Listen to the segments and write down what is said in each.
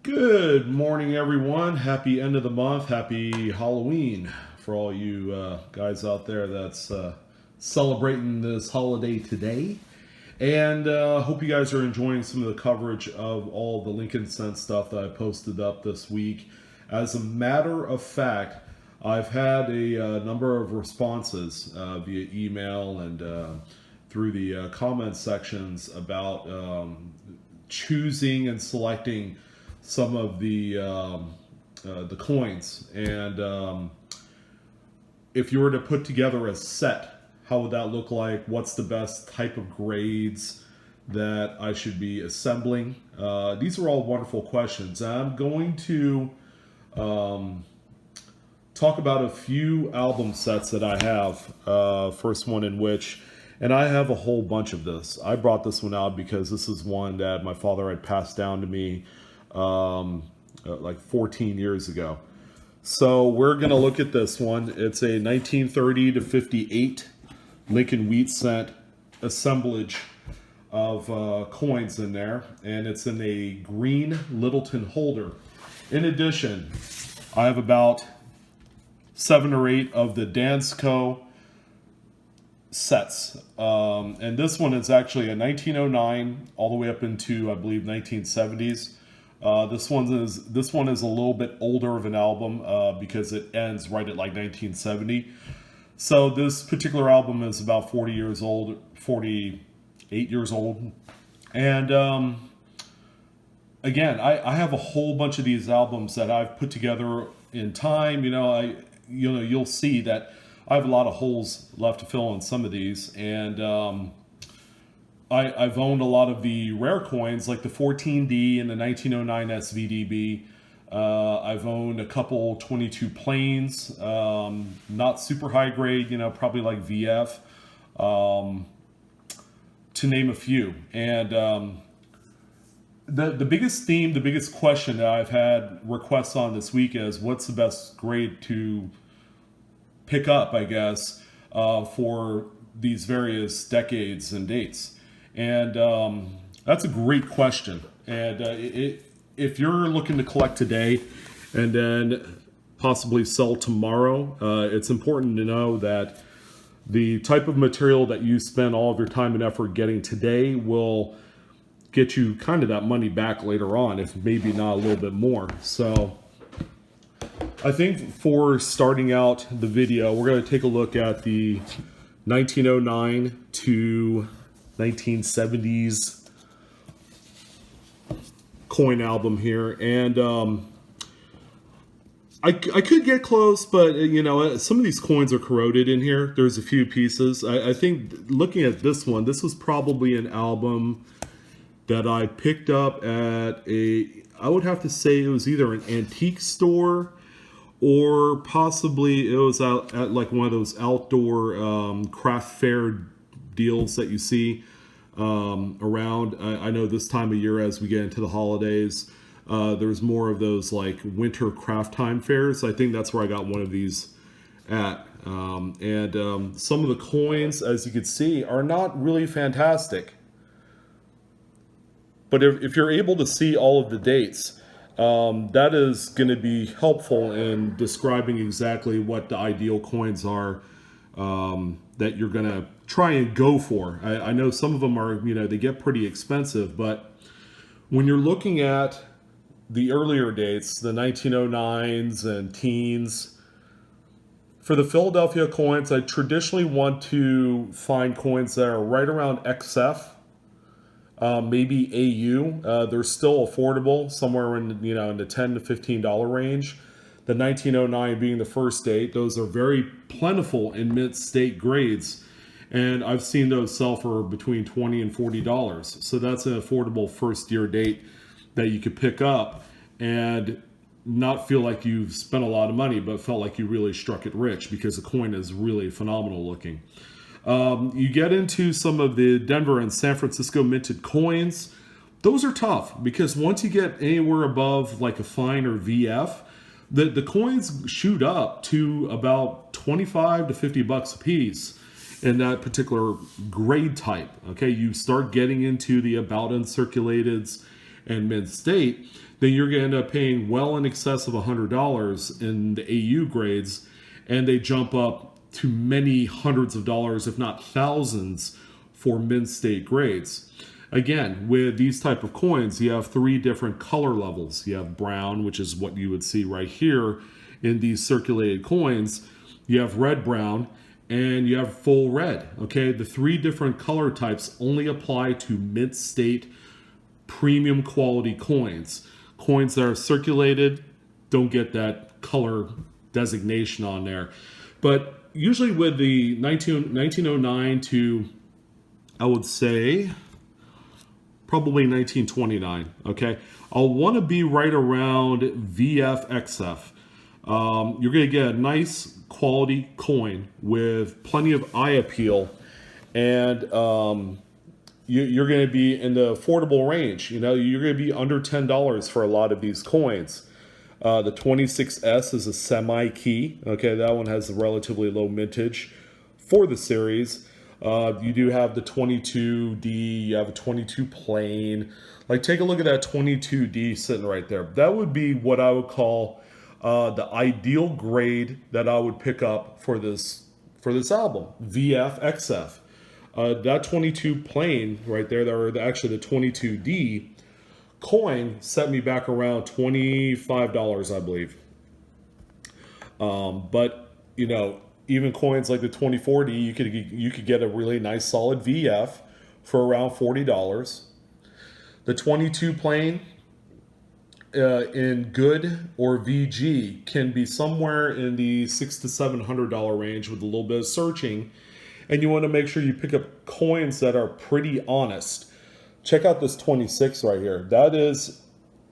Good morning, everyone. Happy end of the month. Happy Halloween for all you guys out there that's celebrating this holiday today. And hope you guys are enjoying some of the coverage of all the Lincoln Sense stuff that I posted up this week. As a matter of fact, I've had a number of responses via email and through the comment sections about choosing and selecting some of the coins, and if you were to put together a set, how would that look like? What's the best type of grades that I should be assembling? These are all wonderful questions. I'm going to talk about a few album sets that I have. First one in which, and I have a whole bunch of this. I brought this one out because this is one that my father had passed down to me like 14 years ago. So we're going to look at this one. It's a 1930 to 58 Lincoln Wheat Cent assemblage of coins in there, and it's in a green Littleton holder. In addition, I have about 7 or 8 of the Dansko sets, and this one is actually a 1909 all the way up into, I believe, 1970s. This one is a little bit older of an album because it ends right at like 1970. So this particular album is about 48 years old. And again, I have a whole bunch of these albums that I've put together in time. You'll see that I have a lot of holes left to fill in some of these, and I've owned a lot of the rare coins, like the 14D and the 1909 SVDB. I've owned a couple 22 planes, not super high grade, probably like VF, to name a few. And the biggest theme, the biggest question that I've had requests on this week is, what's the best grade to pick up, I guess, for these various decades and dates? And that's a great question. And if you're looking to collect today and then possibly sell tomorrow, it's important to know that the type of material that you spend all of your time and effort getting today will get you kind of that money back later on, if maybe not a little bit more. So I think for starting out the video, we're going to take a look at the 1909 to 1970s coin album here, and I could get close, but some of these coins are corroded in here. There's a few pieces. I think looking at this one, this was probably an album that I picked up at I would have to say it was either an antique store or possibly it was out at like one of those outdoor craft fair deals that you see around. I know this time of year, as we get into the holidays, there's more of those like winter craft time fairs. I think that's where I got one of these at. And some of the coins, as you can see, are not really fantastic. But if you're able to see all of the dates, that is going to be helpful in describing exactly what the ideal coins are that you're going to try and go for. I know some of them are, they get pretty expensive, but when you're looking at the earlier dates, the 1909s and teens, for the Philadelphia coins, I traditionally want to find coins that are right around XF, maybe AU. They're still affordable, somewhere in in the $10 to $15 range. The 1909 being the first date, those are very plentiful in mid-state grades, and I've seen those sell for between $20 and $40. So that's an affordable first-year date that you could pick up and not feel like you've spent a lot of money, but felt like you really struck it rich because the coin is really phenomenal looking. You get into some of the Denver and San Francisco minted coins. Those are tough because once you get anywhere above like a fine or VF, the coins shoot up to about 25 to 50 bucks a piece in that particular grade type. Okay, you start getting into the about uncirculateds and mint state, then you're going to end up paying well in excess of $100 in the AU grades, and they jump up to many hundreds of dollars, if not thousands, for mint state grades. Again, with these type of coins, you have three different color levels. You have brown, which is what you would see right here in these circulated coins. You have red brown, and you have full red. Okay, the three different color types only apply to mint state premium quality coins. Coins that are circulated don't get that color designation on there. But usually with the 1909 to, I would say, probably 1929, okay? I'll want to be right around VFXF. You're going to get a nice quality coin with plenty of eye appeal, and you're going to be in the affordable range. You know, you're going to be under $10 for a lot of these coins. The 26S is a semi-key. Okay, that one has a relatively low mintage for the series. You do have the 22D, you have a 22 plain. Like, take a look at that 22D sitting right there. That would be what I would call the ideal grade that I would pick up for this album, VFXF. That 22 plain right there, or actually the 22D coin, set me back around $25, I believe. But you know, even coins like the 24D, you could get a really nice solid VF for around $40. The 22 plain in good or VG can be somewhere in the $600 to $700 range with a little bit of searching, and you want to make sure you pick up coins that are pretty honest. Check out this 26 right here. That is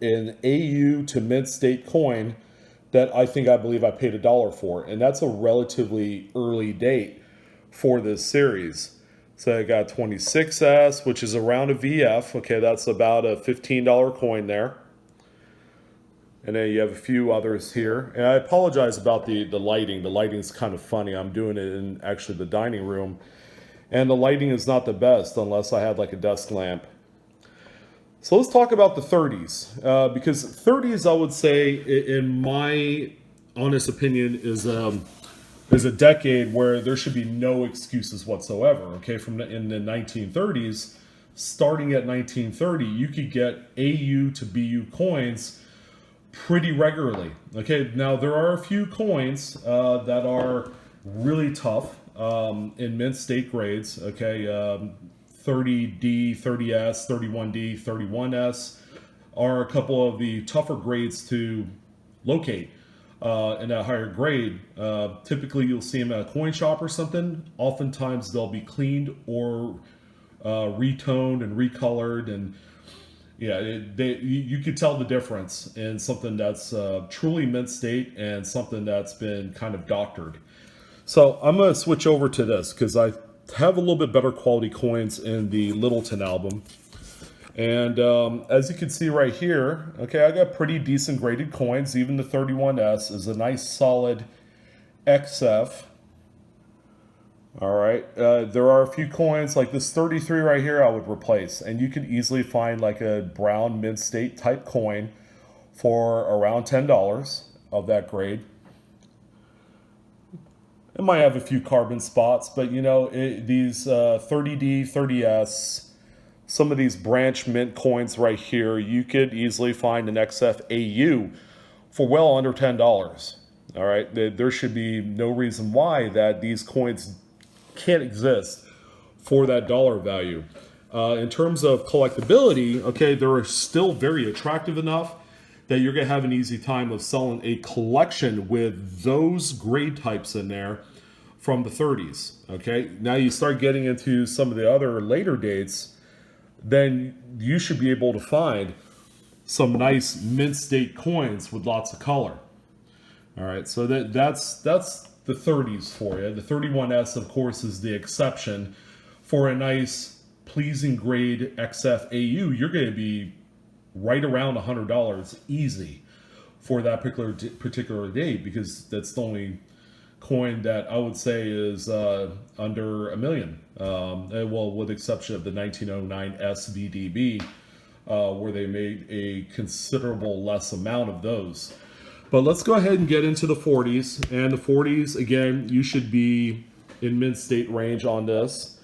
an AU to mint state coin that I believe I paid $1 for, and that's a relatively early date for this series. So I got 26S, which is around a VF. Okay, that's about a $15 coin there. And then you have a few others here. And I apologize about the lighting. The lighting's kind of funny. I'm doing it in actually the dining room, and the lighting is not the best unless I had like a desk lamp. So let's talk about the 30s, because 30s, I would say, in my honest opinion, is a decade where there should be no excuses whatsoever. Okay, in the 1930s, starting at 1930, you could get AU to BU coins pretty regularly. Okay, now there are a few coins that are really tough in mint state grades. Okay. 30D, 30S, 31D, 31S are a couple of the tougher grades to locate in that higher grade. Typically, you'll see them at a coin shop or something. Oftentimes, they'll be cleaned or retoned and recolored, and yeah, you could tell the difference in something that's truly mint state and something that's been kind of doctored. So I'm going to switch over to this because I have a little bit better quality coins in the Littleton album. And as you can see right here, okay, I got pretty decent graded coins. Even the 31S is a nice solid XF. All right, there are a few coins like this 33 right here I would replace, and you could easily find like a brown mint state type coin for around $10 of that grade. It might have a few carbon spots, but you know, these 30D, 30S, some of these branch mint coins right here, you could easily find an XF AU for well under $10. All right, there should be no reason why that these coins can't exist for that dollar value. In terms of collectability, okay, they're still very attractive enough that you're going to have an easy time of selling a collection with those grade types in there from the 30s. Okay, now you start getting into some of the other later dates, then you should be able to find some nice mint state coins with lots of color. All right, so that's the 30s for you. The 31S, of course, is the exception. For a nice, pleasing grade XF AU, you're going to be right around $100 easy for that particular date, because that's the only coin that I would say is under $1 million. Well, with the exception of the 1909 SVDB, where they made a considerable less amount of those. But let's go ahead and get into the 40s. And the 40s, again, you should be in mint state range on this.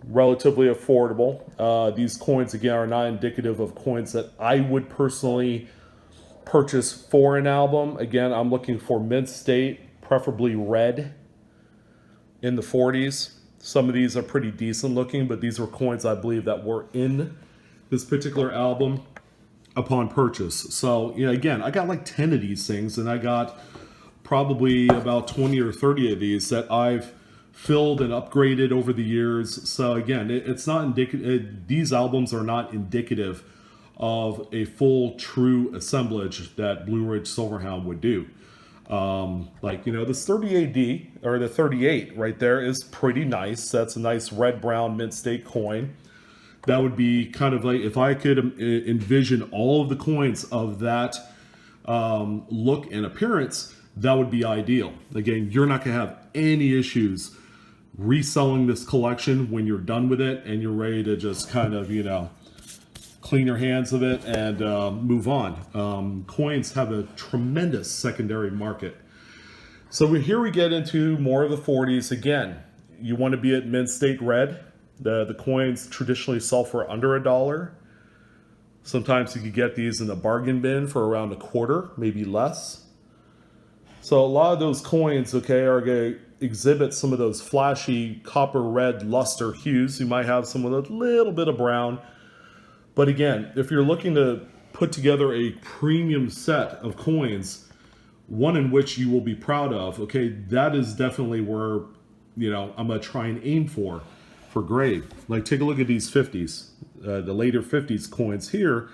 Relatively affordable. These coins, again, are not indicative of coins that I would personally purchase for an album. Again, I'm looking for mint state, preferably red in the 40s. Some of these are pretty decent looking, but these were coins I believe that were in this particular album upon purchase. So, you know, again, I got like 10 of these things, and I got probably about 20 or 30 of these that I've filled and upgraded over the years. So again, it's not indicative. These albums are not indicative of a full true assemblage that Blue Ridge Silverhound would do. Like, you know, this 30AD or the 38 right there is pretty nice. That's a nice red brown mint state coin. That would be kind of like if I could envision all of the coins of that look and appearance, that would be ideal. Again, you're not going to have any issues reselling this collection when you're done with it and you're ready to just kind of, you know, clean your hands of it and move on. Coins have a tremendous secondary market. So here we get into more of the 40s. Again, you want to be at mint state red. The coins traditionally sell for under $1. Sometimes you could get these in the bargain bin for around a quarter, maybe less. So a lot of those coins, okay, are going to exhibit some of those flashy copper red luster hues. You might have some with a little bit of brown. But again, if you're looking to put together a premium set of coins, one in which you will be proud of, okay, that is definitely where, you know, I'm going to try and aim for grade. Like, take a look at these 50s. The later 50s coins here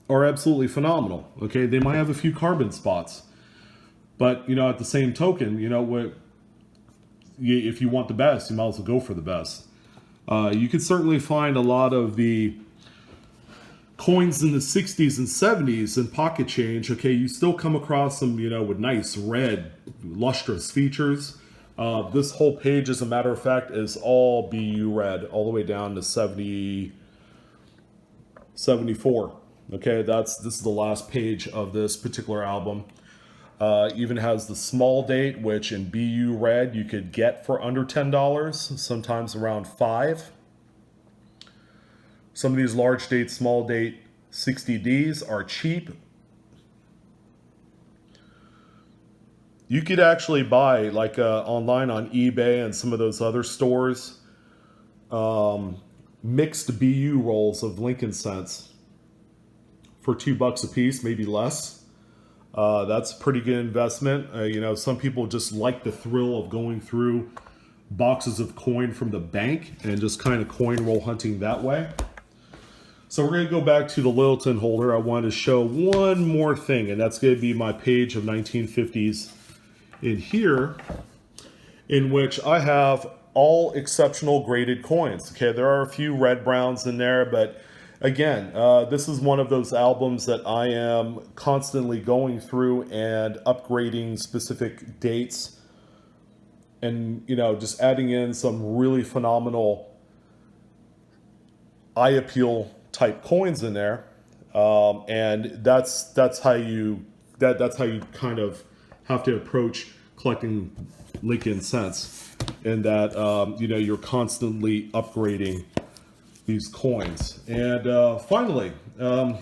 are absolutely phenomenal. Okay, they might have a few carbon spots, but, you know, at the same token, you know, if you want the best, you might as well go for the best. You could certainly find a lot of the coins in the 60s and 70s in pocket change. Okay, you still come across them, you know, with nice red lustrous features. This whole page, as a matter of fact, is all BU red, all the way down to 74. Okay, this is the last page of this particular album. Even has the small date, which in BU red you could get for under $10, sometimes around $5. Some of these large date, small date 60Ds are cheap. You could actually buy, like online on eBay and some of those other stores, mixed BU rolls of Lincoln cents for $2 a piece, maybe less. That's a pretty good investment. You know, some people just like the thrill of going through boxes of coin from the bank and just kind of coin roll hunting that way. So we're going to go back to the Littleton holder. I wanted to show one more thing, and that's going to be my page of 1950s in here, in which I have all exceptional graded coins. Okay, there are a few red browns in there, but again, this is one of those albums that I am constantly going through and upgrading specific dates and, you know, just adding in some really phenomenal eye appeal type coins in there. And that's how you kind of have to approach collecting Lincoln cents, in that you know, you're constantly upgrading these coins. And finally,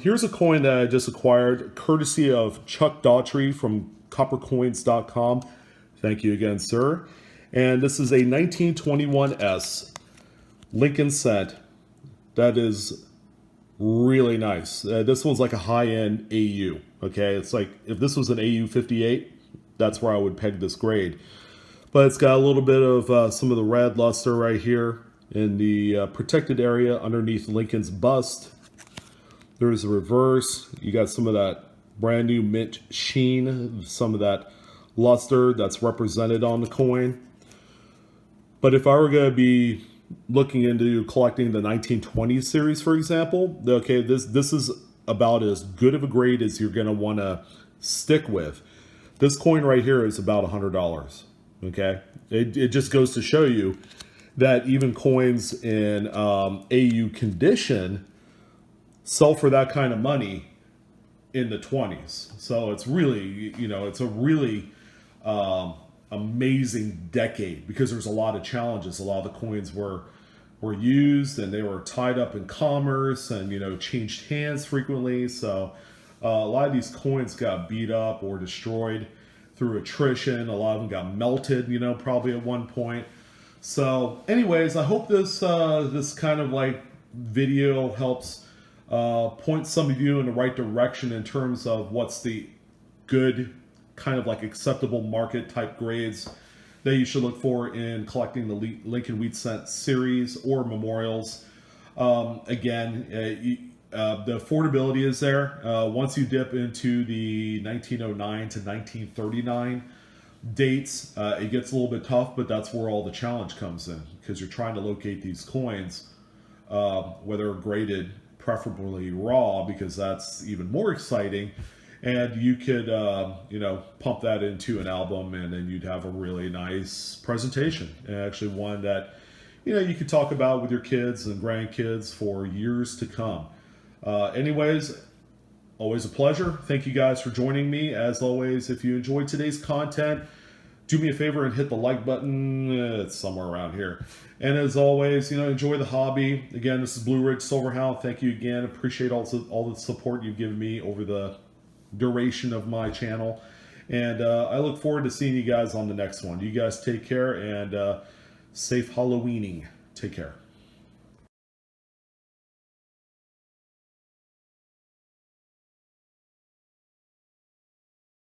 here's a coin that I just acquired courtesy of Chuck Daughtry from coppercoins.com. Thank you again, sir. And this is a 1921S Lincoln cent that is really nice. This one's like a high-end AU. Okay, it's like if this was an AU 58, that's where I would peg this grade. But it's got a little bit of some of the red luster right here in the protected area underneath Lincoln's bust. There's a reverse. You got some of that brand new mint sheen, some of that luster that's represented on the coin. But if I were going to be looking into collecting the 1920 series, for example, okay, this is about as good of a grade as you're going to want to stick with. This coin right here is about $100. Okay, it just goes to show you that even coins in AU condition sell for that kind of money in the 20s. So it's really, it's a really amazing decade because there's a lot of challenges. A lot of the coins were used and they were tied up in commerce and changed hands frequently. So a lot of these coins got beat up or destroyed through attrition. A lot of them got melted, probably at one point. So, anyways, I hope this kind of like video helps point some of you in the right direction in terms of what's the good kind of like acceptable market type grades that you should look for in collecting the Lincoln Wheat Cent series or memorials. Again, the affordability is there. Once you dip into the 1909 to 1939 dates, it gets a little bit tough, but that's where all the challenge comes in because you're trying to locate these coins, whether graded, preferably raw, because that's even more exciting. And you could, pump that into an album, and then you'd have a really nice presentation, and actually one that, you could talk about with your kids and grandkids for years to come. Anyways, always a pleasure. Thank you guys for joining me. As always, if you enjoyed today's content, do me a favor and hit the like button. It's somewhere around here. And as always, enjoy the hobby. Again, this is Blue Ridge Silverhound. Thank you again. Appreciate all the support you've given me over the duration of my channel. And I look forward to seeing you guys on the next one. You guys take care and safe Halloweening. Take care.